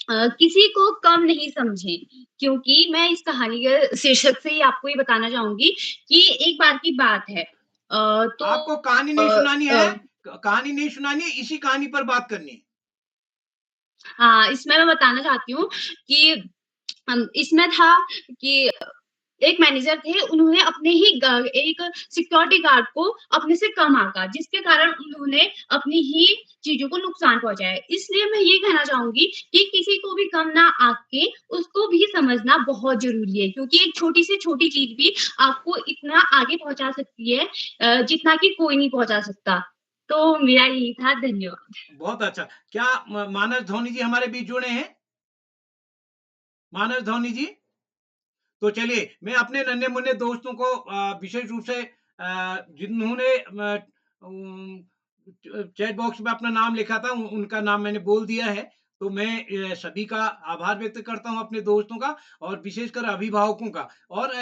किसी को कम नहीं समझे, क्योंकि मैं इस कहानी के शीर्षक से ही आपको ये बताना चाहूंगी कि एक बार की बात है। तो आपको कहानी नहीं सुनानी है, कहानी नहीं सुनानी है, इसी कहानी पर बात करनी है। हाँ, इसमें मैं बताना चाहती हूँ कि इसमें था कि एक मैनेजर थे, उन्होंने अपने ही एक सिक्योरिटी गार्ड को अपने से कम आंका, जिसके कारण उन्होंने अपनी ही चीजों को नुकसान पहुंचाया। इसलिए मैं ये कहना चाहूंगी कि किसी को भी कम ना आंक के उसको भी समझना बहुत जरूरी है, क्योंकि एक छोटी से छोटी चीज भी आपको इतना आगे पहुंचा सकती है जितना कि कोई नहीं पहुंचा सकता। तो मेरा यही था। धन्यवाद। बहुत अच्छा। क्या मानस धोनी जी हमारे बीच जुड़े हैं? मानस धोनी जी, तो चलिए मैं अपने नन्हे मुन्ने दोस्तों को विशेष रूप से जिन्होंने चैट बॉक्स में अपना नाम लिखा था उनका नाम मैंने बोल दिया है। तो मैं सभी का आभार व्यक्त करता हूं, अपने दोस्तों का और विशेषकर अभिभावकों का। और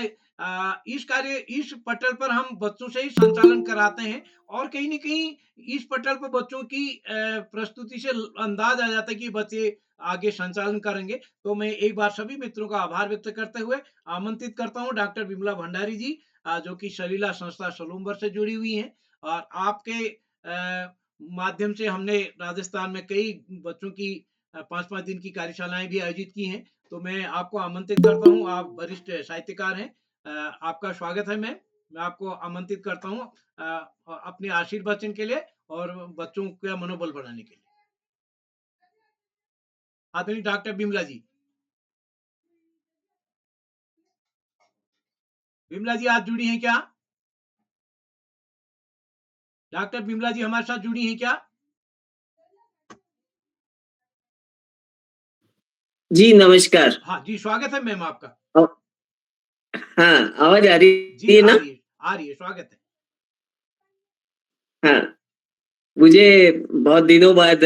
इस पटल पर हम बच्चों से ही संचालन कराते हैं और कहीं न कहीं इस पटल पर बच्चों की प्रस्तुति से अंदाज आ जाता है कि बच्चे आगे संचालन करेंगे। तो मैं एक बार सभी मित्रों का आभार व्यक्त करते हुए आमंत्रित करता हूँ डॉक्टर विमला भंडारी जी, जो कि सलीला संस्था सलूम्बर से जुड़ी हुई हैं। और आपके माध्यम से हमने राजस्थान में कई बच्चों की 5-5 दिन की कार्यशालाएं भी आयोजित की हैं। तो मैं आपको आमंत्रित करता हूँ, आप वरिष्ठ साहित्यकार हैं। आपका स्वागत है। मैं आपको आमंत्रित करता हूँ अपने आशीर्वचन के लिए और बच्चों का मनोबल बढ़ाने के लिए। आदरणीय डॉक्टर विमला जी। विमला जी, आप जुड़ी हैं क्या? डॉक्टर विमला जी हमारे साथ जुड़ी हैं क्या? जी नमस्कार। हाँ जी, स्वागत है मैम आपका। हाँ, आवाज आ रही जी है ना? आ रही है, स्वागत है। हाँ, मुझे बहुत दिनों बाद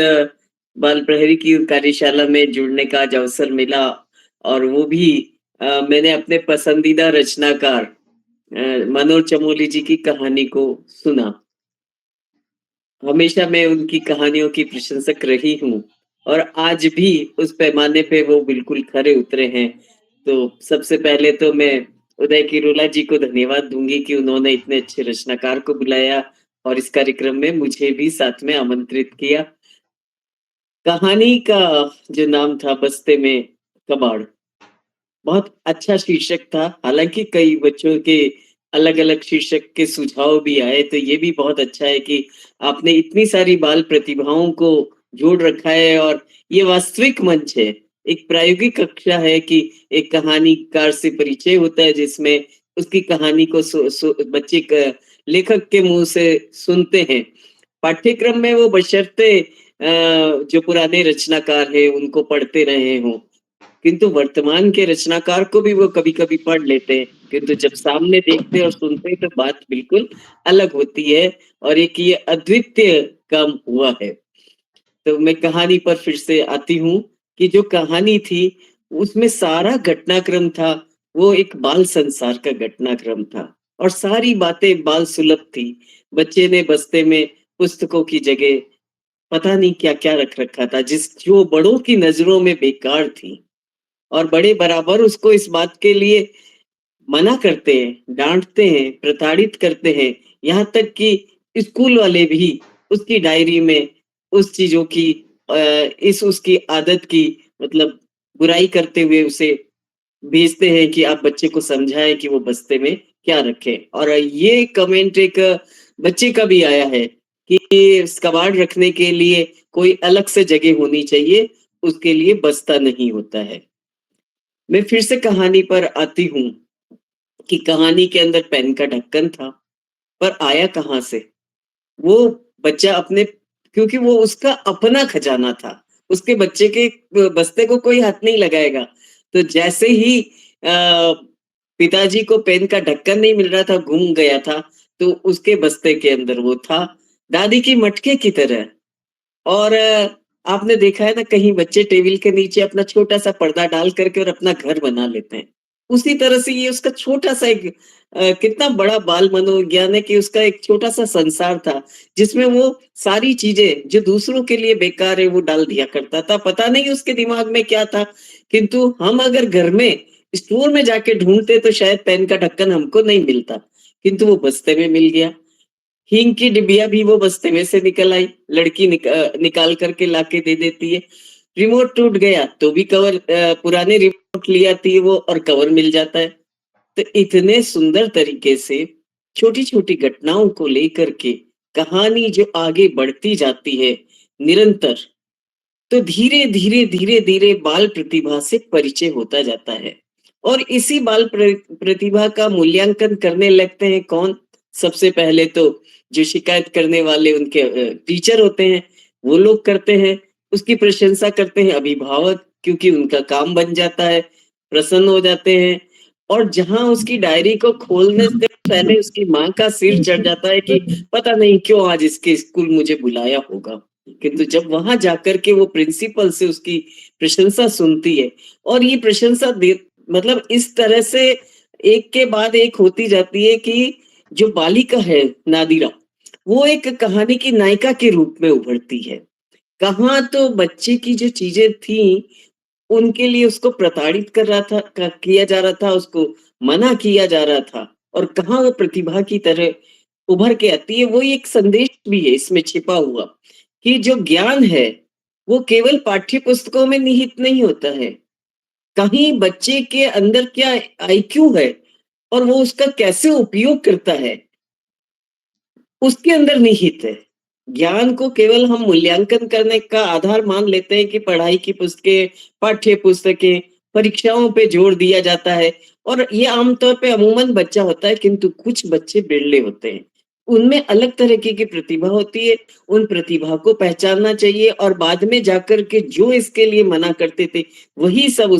बाल प्रहरी की कार्यशाला में जुड़ने का आज अवसर मिला और वो भी मैंने अपने पसंदीदा रचनाकार मनोज चमोली जी की कहानी को सुना। हमेशा मैं उनकी कहानियों की प्रशंसक रही हूँ और आज भी उस पैमाने पे वो बिल्कुल खरे उतरे हैं। तो सबसे पहले तो मैं उदय किरोला जी को धन्यवाद दूंगी कि उन्होंने इतने अच्छे रचनाकार को बुलाया और इस कार्यक्रम में मुझे भी साथ में आमंत्रित किया। कहानी का जो नाम था बस्ते में कबाड़, बहुत अच्छा शीर्षक था। हालांकि कई बच्चों के अलग-अलग शीर्षक के सुझाव भी आए, तो ये भी बहुत अच्छा है कि आपने इतनी सारी बाल प्रतिभाओं को जोड़ रखा है और ये वास्तविक मंच है। एक प्रायोगिक कक्षा है कि एक कहानीकार से परिचय होता है जिसमें उसकी कहानी को बच्चे लेखक के मुंह से सुनते हैं। पाठ्यक्रम में वो बशर्ते जो पुराने रचनाकार हैं उनको पढ़ते रहे हों, किंतु वर्तमान के रचनाकार को भी वो कभी-कभी पढ़ लेते हैं, किंतु जब सामने देखते और सुनते हैं तो बात बिल्कुल अलग होती है और एक ये अद्वितीय काम हुआ है। तो मैं कहानी पर फिर से आती हूँ कि जो कहानी थी उसमें सारा घटनाक्रम था, वो एक बाल संसार का घटनाक्रम था और सारी बातें बाल सुलभ थी। बच्चे ने बस्ते में पुस्तकों की जगह पता नहीं क्या-क्या रख रखा था जो बड़ों की नजरों में बेकार थी और बड़े बराबर उसको इस बात के लिए मना करते हैं, डांटते हैं, प्रताड़ित करते हैं, यहाँ तक कि स्कूल वाले भी उसकी डायरी में उस चीजों की उसकी आदत की मतलब बुराई करते हुए उसे भेजते हैं कि आप बच्चे को समझाएं कि वो बस्ते में क्या रखे। और ये कमेंट एक बच्चे का भी आया है कि कबाड़ रखने के लिए कोई अलग से जगह होनी चाहिए, उसके लिए बस्ता नहीं होता है। मैं फिर से कहानी पर आती हूँ कि कहानी के अंदर पेन का ढक्कन था, पर आया कहाँ से? वो बच्चा अपने क्योंकि वो उसका अपना खजाना था, उसके बच्चे के बस्ते को कोई हाथ नहीं लगाएगा। तो जैसे ही पिताजी को पेन का ढक्कन नहीं मिल रहा था, गुम गया था, तो उसके बस्ते के अंदर वो था, दादी की मटके की तरह। और आपने देखा है ना कहीं बच्चे टेबल के नीचे अपना छोटा सा पर्दा डाल करके और अपना घर बना लेते हैं। उसी तरह से ये उसका छोटा सा एक कितना बड़ा बाल मनोविज्ञान है कि उसका एक छोटा सा संसार था जिसमें वो सारी चीजें जो दूसरों के लिए बेकार है वो डाल दिया करता था। पता नहीं उसके दिमाग में क्या था, किंतु हम अगर घर में स्टोर में जाके ढूंढते तो शायद पेन का ढक्कन हमको नहीं मिलता, किंतु वो बस्ते में मिल गया। हींग की डिबिया भी वो बस्ते में से निकल आई, लड़की निकाल करके लाके दे देती है। रिमोट टूट गया तो भी कवर पुराने रिमोट ले आती है वो और कवर मिल जाता है। तो इतने सुंदर तरीके से छोटी छोटी घटनाओं को लेकर के कहानी जो आगे बढ़ती जाती है निरंतर, तो धीरे धीरे धीरे धीरे बाल प्रतिभा से परिचय होता जाता है और इसी बाल प्रतिभा का मूल्यांकन करने लगते हैं कौन? सबसे पहले तो जो शिकायत करने वाले उनके टीचर होते हैं वो लोग करते हैं, उसकी प्रशंसा करते हैं अभिभावक, क्योंकि उनका काम बन जाता है, प्रसन्न हो जाते हैं। और जहां उसकी डायरी को खोलने से पहले उसकी माँ का सिर चढ़ जाता है कि पता नहीं क्यों आज इसके स्कूल मुझे बुलाया होगा, किंतु जब वहां जाकर के वो प्रिंसिपल से उसकी प्रशंसा सुनती है और ये प्रशंसा मतलब इस तरह से एक के बाद एक होती जाती है कि जो बालिका है नादिरा वो एक कहानी की नायिका के रूप में उभरती है। कहाँ तो बच्चे की जो चीजें थी उनके लिए उसको प्रताड़ित कर रहा था, किया जा रहा था, उसको मना किया जा रहा था, और कहाँ वो प्रतिभा की तरह उभर के आती है। वो एक संदेश भी है इसमें छिपा हुआ कि जो ज्ञान है वो केवल पाठ्य पुस्तकों में निहित नहीं होता है, कहीं बच्चे के अंदर क्या आईक्यू है और वो उसका कैसे उपयोग करता है उसके अंदर निहित है। ज्ञान को केवल हम मूल्यांकन करने का आधार मान लेते हैं कि पढ़ाई की पुस्तकें, पाठ्य पुस्तकें, परीक्षाओं पे जोर दिया जाता है और ये आमतौर पे अमूमन बच्चा होता है, किंतु कुछ बच्चे बिरले होते हैं, उनमें अलग तरीके की प्रतिभा होती है। उन प्रतिभा को पहचानना चाहिए और बाद में जाकर के जो इसके लिए मना करते थे वही सब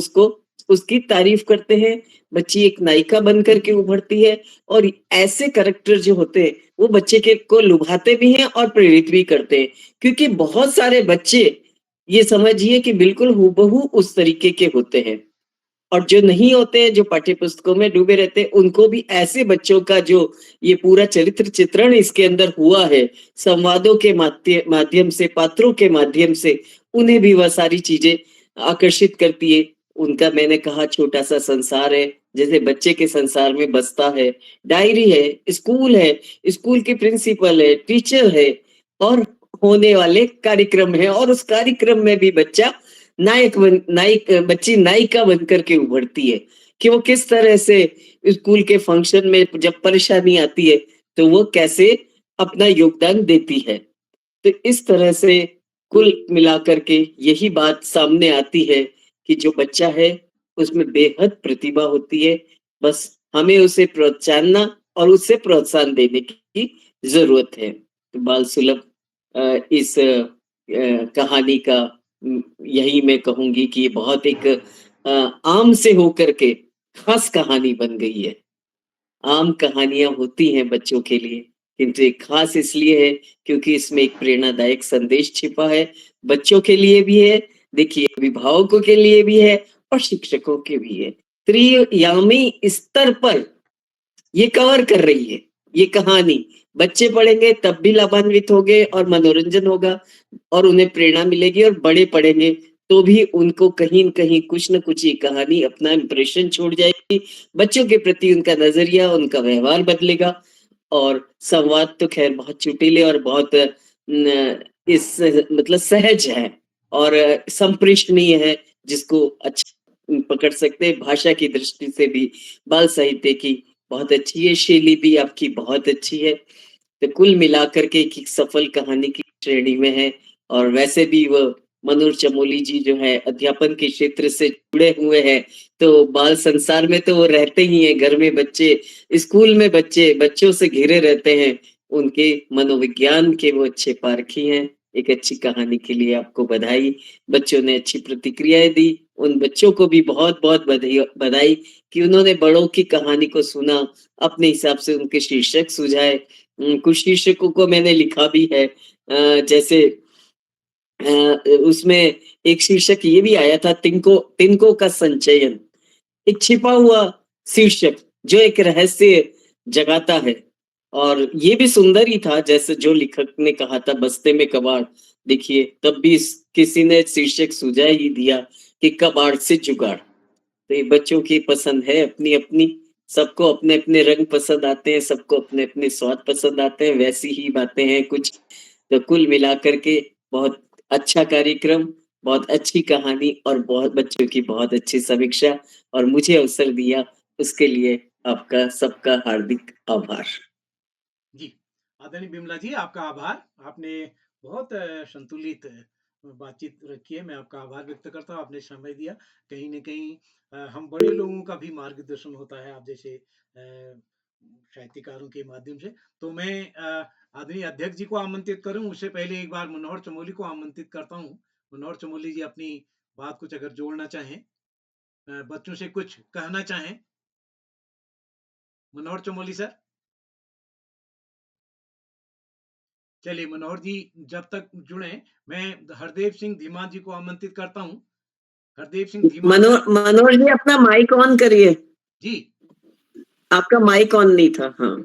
उसकी तारीफ करते हैं। बच्ची एक नायिका बनकर के उभरती है और ऐसे कैरेक्टर जो होते हैं वो बच्चे के को लुभाते भी हैं और प्रेरित भी करते हैं, क्योंकि बहुत सारे बच्चे ये समझिए कि बिल्कुल हूबहू उस तरीके के होते हैं, और जो नहीं होते, जो पाठ्य पुस्तकों में डूबे रहते हैं, उनको भी ऐसे बच्चों का जो ये पूरा चरित्र चित्रण इसके अंदर हुआ है, संवादों के माध्यम से, पात्रों के माध्यम से, उन्हें भी वह सारी चीजें आकर्षित करती है। उनका मैंने कहा छोटा सा संसार है, जैसे बच्चे के संसार में बसता है, डायरी है, स्कूल के प्रिंसिपल है, टीचर है, और होने वाले कार्यक्रम है, और उस कार्यक्रम में भी बच्चा बच्ची नायिका बनकर के उभरती है कि वो किस तरह से स्कूल के फंक्शन में जब परेशानी आती है तो वो कैसे अपना योगदान देती है। तो इस तरह से कुल मिलाकर के यही बात सामने आती है कि जो बच्चा है उसमें बेहद प्रतिभा होती है, बस हमें उसे प्रोत्साहन और उसे प्रोत्साहन देने की जरूरत है। तो बाल सुलभ इस कहानी का यही मैं कहूंगी कि बहुत एक आम से होकर के खास कहानी बन गई है। आम कहानियां होती हैं बच्चों के लिए, किंतु एक खास इसलिए है क्योंकि इसमें एक प्रेरणादायक संदेश छिपा है, बच्चों के लिए भी है, देखिए अभिभावकों के लिए भी है और शिक्षकों के भी है। त्रियामी स्तर पर ये कवर कर रही है ये कहानी। बच्चे पढ़ेंगे तब भी लाभान्वित होंगे और मनोरंजन होगा और उन्हें प्रेरणा मिलेगी, और बड़े पढ़ेंगे तो भी उनको कहीं न कहीं कुछ न कुछ ये कहानी अपना इंप्रेशन छोड़ जाएगी। बच्चों के प्रति उनका नजरिया, उनका व्यवहार बदलेगा। और संवाद तो खैर बहुत चुटीले और बहुत इस मतलब सहज है और संप्रेषणीय है, जिसको अच्छा पकड़ सकते हैं। भाषा की दृष्टि से भी बाल साहित्य की बहुत अच्छी है, शैली भी आपकी बहुत अच्छी है। तो कुल मिलाकर के एक सफल कहानी की श्रेणी में है। और वैसे भी वो मनोज चमोली जी जो है अध्यापन के क्षेत्र से जुड़े हुए हैं, तो बाल संसार में तो वो रहते ही हैं, घर में बच्चे, स्कूल में बच्चे, बच्चों से घिरे रहते हैं, उनके मनोविज्ञान के वो अच्छे पारखी हैं। एक अच्छी कहानी के लिए आपको बधाई। बच्चों ने अच्छी प्रतिक्रियाएं दी, उन बच्चों को भी बहुत बहुत बधाई कि उन्होंने बड़ों की कहानी को सुना, अपने हिसाब से उनके शीर्षक सुझाए। कुछ शीर्षकों को मैंने लिखा भी है, जैसे उसमें एक शीर्षक ये भी आया था, तिनको का संचयन, एक छिपा हुआ शीर्षक जो एक रहस्य जगाता है। और ये भी सुंदर ही था, जैसे जो लेखक ने कहा था, बस्ते में कबाड़। देखिए तब भी किसी ने शीर्षक सुझा ही दिया कि कबाड़ से जुगाड़। तो ये बच्चों की पसंद है अपनी अपनी, सबको अपने अपने रंग पसंद आते हैं, सबको अपने अपने स्वाद पसंद आते हैं, वैसी ही बातें हैं कुछ। तो कुल मिलाकर के बहुत अच्छा कार्यक्रम, बहुत अच्छी कहानी और बहुत बच्चों की बहुत अच्छी समीक्षा, और मुझे अवसर दिया उसके लिए आपका सबका हार्दिक आभार। जी, आदरणीय बिमला जी, आपका आभार। आपने बहुत संतुलित बातचीत रखी है। मैं आपका आभार व्यक्त करता हूँ, आपने समय दिया। कहीं न कहीं हम बड़े लोगों का भी मार्गदर्शन होता है, आप जैसे साहित्यकारों के माध्यम से। तो मैं आदरणीय अध्यक्ष जी को आमंत्रित करूँ, उससे पहले एक बार मनोहर चमोली को आमंत्रित करता हूँ। मनोहर चमोली जी अपनी बात कुछ अगर जोड़ना चाहें, बच्चों से कुछ कहना चाहें। मनोहर चमोली सर। चलिए मनोहर जी जब तक जुड़े, मैं हरदेव सिंह धीमान जी को आमंत्रित करता हूँ। हरदेव सिंह धीमान सर। मनोहर जी अपना माइक ऑन करिए। जी, आपका माइक ऑन नहीं था। हाँ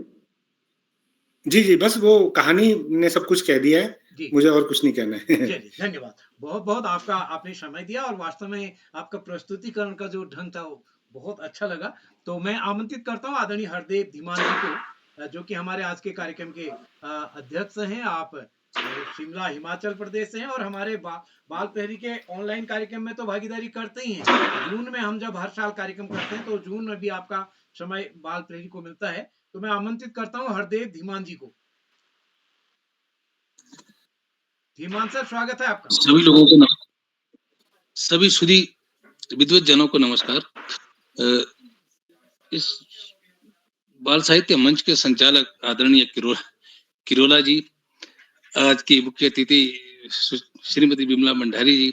जी जी, बस वो कहानी ने सब कुछ कह दिया है, जी, मुझे और कुछ नहीं कहना है। चलिए धन्यवाद। बहुत बहुत आपका, आपने समय दिया और वास्तव में आपका प्रस्तुतिकरण का जो ढंग था वो बहुत अच्छा लगा। तो मैं आमंत्रित करता हूँ आदरणीय हरदेव धीमान जी को, जो कि हमारे आज के कार्यक्रम के अध्यक्ष हैं। आप शिमला हिमाचल प्रदेश से हैं और हमारे बाल प्रहरी के ऑनलाइन कार्यक्रम में तो भागीदारी करते ही हैं। जून में हम जब हर साल कार्यक्रम करते हैं तो जून में भी आपका समय बाल प्रहरी को मिलता है। तो मैं आमंत्रित करता हूँ हरदेव धीमान जी को। धीमान सर, स्वागत है आपका। सभी लोगों को सभी सुधी विद्वत जनों को नमस्कार। इस बाल साहित्य मंच के संचालक आदरणीय किरोला जी, आज की मुख्य अतिथि श्रीमती बिमला भंडारी जी,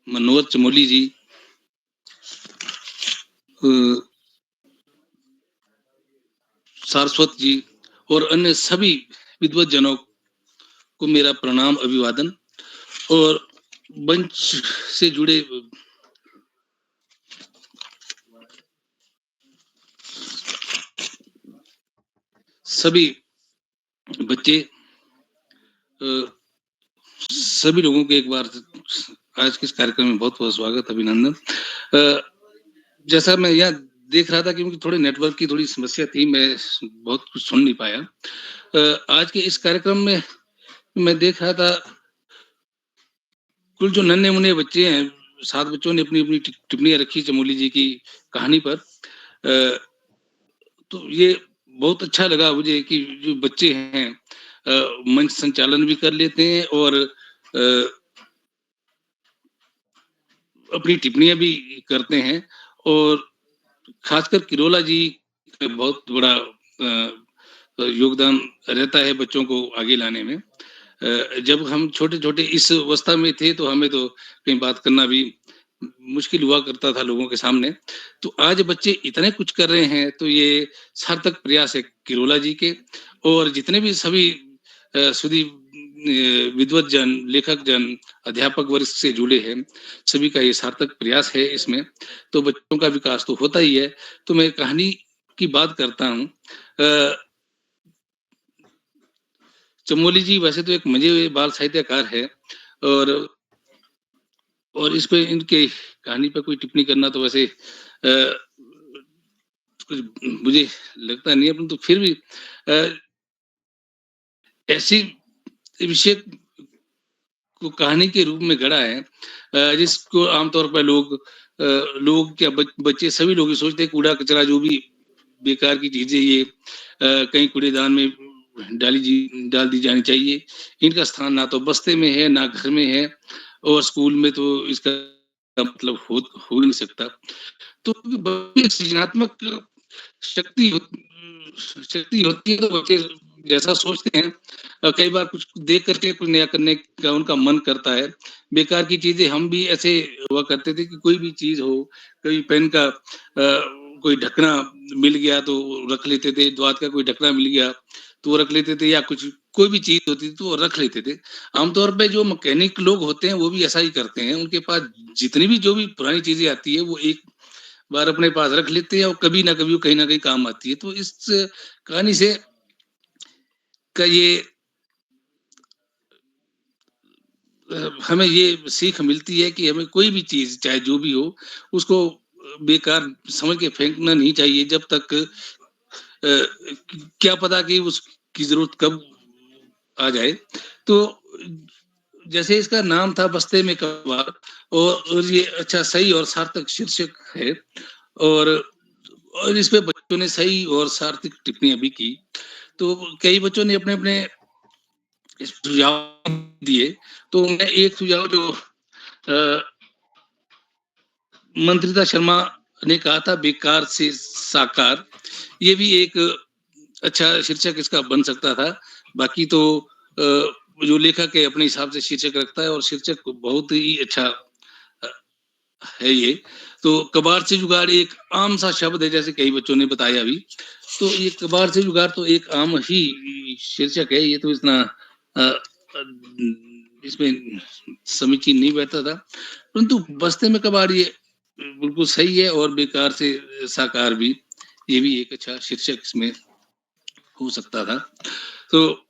मनोज चमोली जी, सारस्वत जी और अन्य सभी विद्वत जनों को मेरा प्रणाम अभिवादन, और मंच से जुड़े सभी बच्चे, सभी लोगों को एक बार आज के इस कार्यक्रम में बहुत बहुत स्वागत, अभिनंदन। जैसा मैं यहाँ देख रहा था कि थोड़े नेटवर्क की थोड़ी समस्या थी, मैं बहुत कुछ सुन नहीं पाया। आज के इस कार्यक्रम में मैं देख रहा था कुल जो नन्हे मुन्ने बच्चे हैं, 7 बच्चों ने अपनी अपनी टिप्पणियां रखी चमोली जी की कहानी पर। तो ये बहुत अच्छा लगा मुझे कि जो बच्चे हैं मंच संचालन भी कर लेते हैं और अपनी टिप्पणियां भी करते हैं, और खासकर किरोला जी का बहुत बड़ा योगदान रहता है बच्चों को आगे लाने में। जब हम छोटे छोटे इस अवस्था में थे तो हमें तो कहीं बात करना भी मुश्किल हुआ करता था लोगों के सामने। तो आज बच्चे इतने कुछ कर रहे हैं, तो ये सार्थक प्रयास है किरोला जी के, और जितने भी सभी सुधी विद्वत जन, लेखक जन, अध्यापक वर्ग से जुड़े हैं, सभी का ये सार्थक प्रयास है। इसमें तो बच्चों का विकास तो होता ही है। तो मैं कहानी की बात करता हूँ। चमोली जी वैसे तो एक मजे हुए बाल साहित्यकार है, और इस पे इनके कहानी पे कोई टिप्पणी करना तो वैसे कुछ मुझे लगता नहीं है, परंतु फिर भी ऐसी विषय को कहानी के रूप में गढ़ा है जिसको आमतौर पर लोग क्या बच्चे सभी लोग सोचते हैं कूड़ा कचरा जो भी बेकार की चीजें ये कहीं कूड़ेदान में डाल दी जानी चाहिए। इनका स्थान ना तो बस्ते में है ना घर में है, और स्कूल में तो इसका मतलब हो नहीं सकता। तो सृजनात्मक शक्ति होती है, तो बच्चे जैसा सोचते हैं, कई बार कुछ देख करके कुछ नया करने का उनका मन करता है। बेकार की चीजें हम भी ऐसे हुआ करते थे कि कोई भी चीज हो, कभी पेन का कोई ढकना मिल गया तो रख लेते थे, द्वात का कोई ढकना मिल गया तो रख लेते थे, या कुछ कोई भी चीज होती थी तो रख लेते थे। आमतौर पे जो मैकेनिक लोग होते हैं वो भी ऐसा ही करते हैं। उनके पास जितनी भी जो भी पुरानी चीजें आती है वो एक बार अपने पास रख लेते हैं और कभी ना कभी वो कहीं ना कहीं काम आती है। तो इस कहानी से का ये हमें ये सीख मिलती है कि हमें कोई भी चीज चाहे जो भी हो उसको बेकार समझ के फेंकना नहीं चाहिए, जब तक क्या पता कि उसकी जरूरत कब आ जाए। तो जैसे इसका नाम था बस्ते में कबाड़, और ये अच्छा सही और सार्थक शीर्षक है, और इस पे बच्चों ने सही और सार्थक टिप्पणियां भी की। तो कई बच्चों ने अपने अपने सुझाव दिए। तो मैं एक सुझाव जो मंत्रिता शर्मा ने कहा था, बेकार से साकार, ये भी एक अच्छा शीर्षक इसका बन सकता था। बाकी तो जो लेखक है अपने हिसाब से शीर्षक रखता है, और शीर्षक बहुत ही अच्छा है ये। तो कबाड़ से जुगाड़ एक आम सा शब्द है, जैसे कई बच्चों ने बताया अभी। तो ये कबाड़ से जुगाड़ तो एक आम ही शीर्षक है, ये तो इतना इसमें समीचीन नहीं बैठता था। परंतु बस्ते में कबाड़ ये बिल्कुल सही है, और बेकार से साकार भी, ये भी एक अच्छा शीर्षक इसमें हो सकता था। तो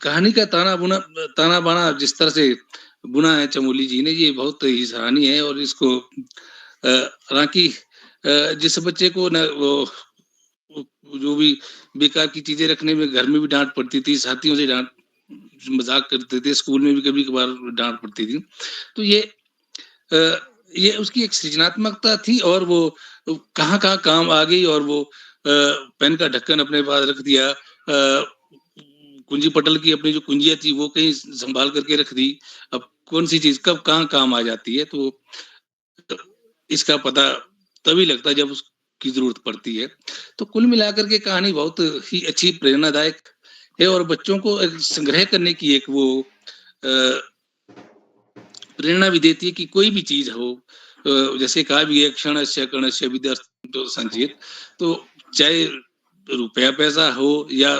कहानी का ताना बाना जिस तरह से बुना है चमोली जी ने, ये बहुत ही सराहनीय है। और इसको हालांकि जिस बच्चे को न वो जो भी बेकार की चीजें रखने में घर में भी डांट पड़ती थी, साथियों से डांट मजाक करते थे, स्कूल में भी कभी कभार डांट पड़ती थी, तो ये उसकी एक सृजनात्मकता थी, और वो कहाँ काम आ गई। और वो पेन का ढक्कन अपने पास रख दिया, कुंजी पटल की अपनी जो कुंजियां थी वो कहीं संभाल करके रख दी। अब कौन सी चीज कब कहाँ काम आ जाती है, तो इसका पता तभी लगता है जब उसकी जरूरत पड़ती है। तो कुल मिलाकर के कहानी बहुत ही अच्छी, प्रेरणादायक है, और बच्चों को संग्रह करने की एक वो प्रेरणा भी देती है कि कोई भी चीज हो, जैसे कहा भी है क्षणस्य कर्णस्य विद्या संचित, तो चाहे रुपया पैसा हो या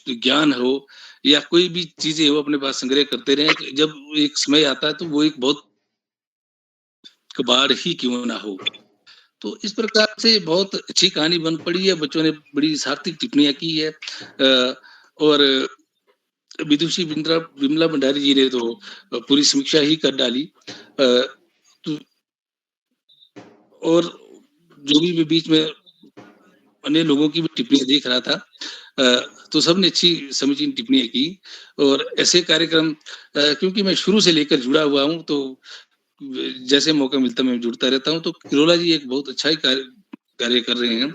ज्ञान हो या कोई भी चीजें हो अपने पास संग्रह करते रहे। जब एक समय आता है तो वो एक बहुत कबाड़ ही क्यों ना हो। तो इस प्रकार से बहुत अच्छी कहानी बन पड़ी है। बच्चों ने बड़ी सार्थक टिप्पणियां की है और विदुषी विमला भंडारी जी ने तो पूरी समीक्षा ही कर डाली। और जो भी बीच में अन्य लोगों की भी टिप्पणियां देख रहा था, तो सबने अच्छी समीचीन टिप्पणियां की। और ऐसे कार्यक्रम क्योंकि मैं शुरू से लेकर जुड़ा हुआ हूं, तो जैसे मौका मिलता मैं जुड़ता रहता हूं। तो किरोला जी एक बहुत अच्छा ही कार्य कर रहे हैं।